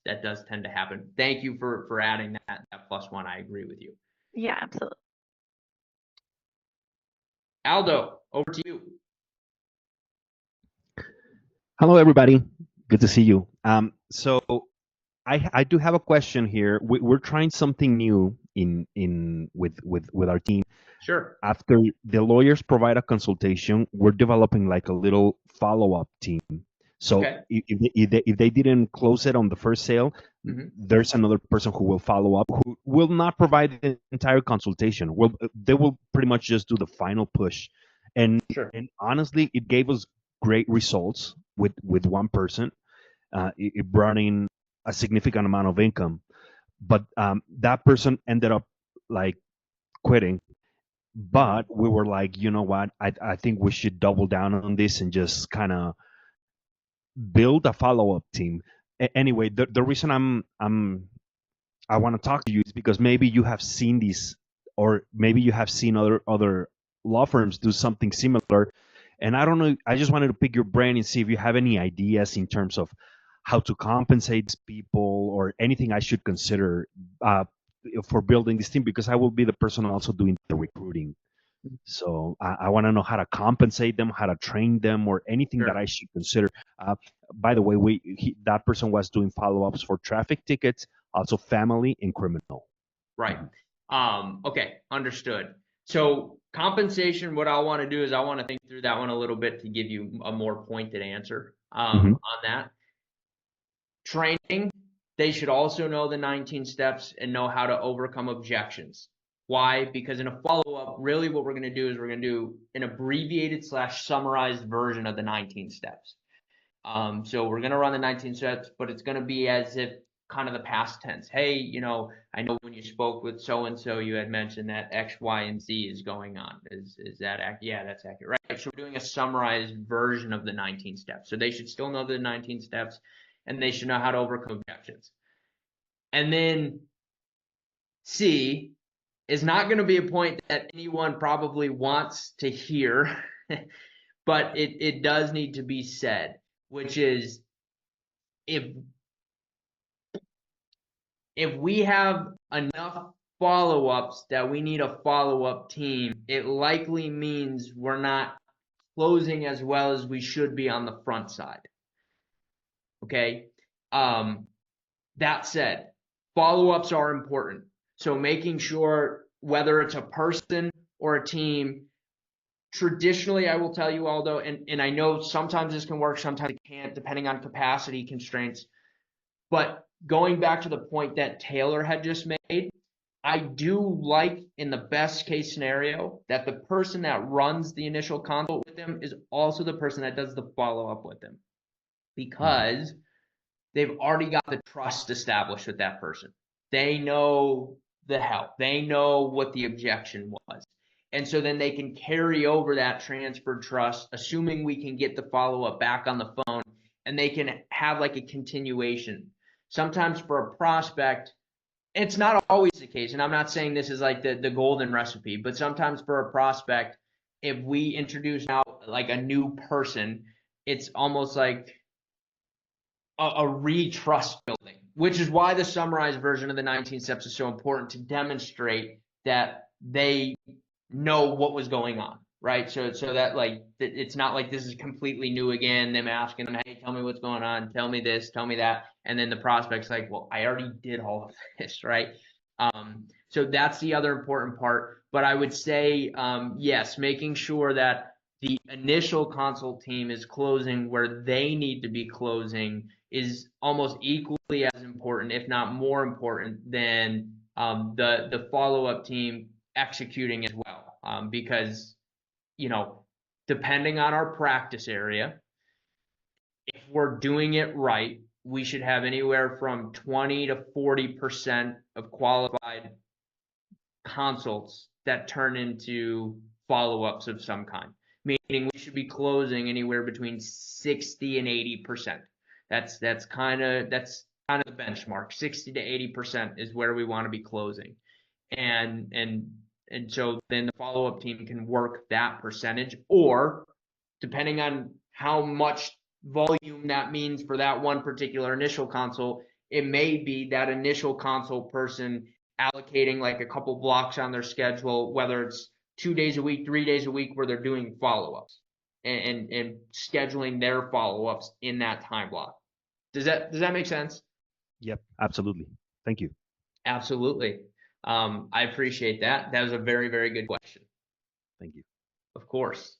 that does tend to happen. Thank you for adding that +1. I agree with you. Yeah, absolutely. Aldo, over to you. Hello, everybody. Good to see you. So I do have a question here. We're trying something new in with our team. Sure. After the lawyers provide a consultation, we're developing like a little follow-up team. So Okay. if they didn't close it on the first sale, there's another person who will follow up, who will not provide the entire consultation. They will pretty much just do the final push. And Sure. and honestly, it gave us great results with one person. It brought in a significant amount of income, but that person ended up like quitting. But we were like, you know what? I think we should double down on this and just kind of build a follow-up team. Anyway, the reason I want to talk to you is because maybe you have seen these, or maybe you have seen other law firms do something similar. And I don't know. I just wanted to pick your brain and see if you have any ideas in terms of how to compensate these people or anything I should consider for building this team, because I will be the person also doing the recruiting. So I want to know how to compensate them, how to train them, or anything that I should consider. By the way, that person was doing follow-ups for traffic tickets, also family and criminal. Right. Okay, understood. So compensation, what I want to do is I want to think through that one a little bit to give you a more pointed answer on that. Training, they should also know the 19 steps and know how to overcome objections. Why? Because in a follow-up, really what we're going to do is we're going to do an abbreviated / summarized version of the 19 steps. So we're going to run the 19 steps, but it's going to be as if kind of the past tense. Hey, you know, I know when you spoke with so-and-so, you had mentioned that X, Y, and Z is going on. Is that accurate? Yeah, that's accurate, right? So we're doing a summarized version of the 19 steps. So they should still know the 19 steps, and they should know how to overcome objections. And then C is not going to be a point that anyone probably wants to hear, but it does need to be said, which is if we have enough follow-ups that we need a follow-up team, it likely means we're not closing as well as we should be on the front side. Okay. That said, follow-ups are important. So making sure whether it's a person or a team, traditionally, I will tell you, Aldo, and I know sometimes this can work, sometimes it can't, depending on capacity constraints. But going back to the point that Taylor had just made, I do like, in the best case scenario, that the person that runs the initial consult with them is also the person that does the follow-up with them, because they've already got the trust established with that person. They know the help. They know what the objection was. And so then they can carry over that transferred trust, assuming we can get the follow-up back on the phone, and they can have like a continuation. Sometimes for a prospect, it's not always the case, and I'm not saying this is like the golden recipe, but sometimes for a prospect, if we introduce now like a new person, it's almost like a re-trust building, which is why the summarized version of the 19 steps is so important, to demonstrate that they know what was going on, right? So that like it's not like this is completely new again, them asking them, hey, tell me what's going on, tell me this, tell me that, and then the prospect's like, well, I already did all of this, right? So that's the other important part. But I would say, yes, making sure that the initial consult team is closing where they need to be closing is almost equally as important, if not more important, than the follow-up team executing as well. Because, you know, depending on our practice area, if we're doing it right, we should have anywhere from 20 to 40% of qualified consults that turn into follow-ups of some kind, meaning we should be closing anywhere between 60 and 80%. That's kind of the benchmark. 60 to 80% is where we want to be closing. And so then the follow-up team can work that percentage, or depending on how much volume that means for that one particular initial consult, it may be that initial consult person allocating like a couple blocks on their schedule, whether it's 2 days a week, 3 days a week, where they're doing follow-ups and scheduling their follow-ups in that time block. Does that make sense? Yep, absolutely. Thank you. Absolutely. I appreciate that. That was a very, very good question. Thank you. Of course.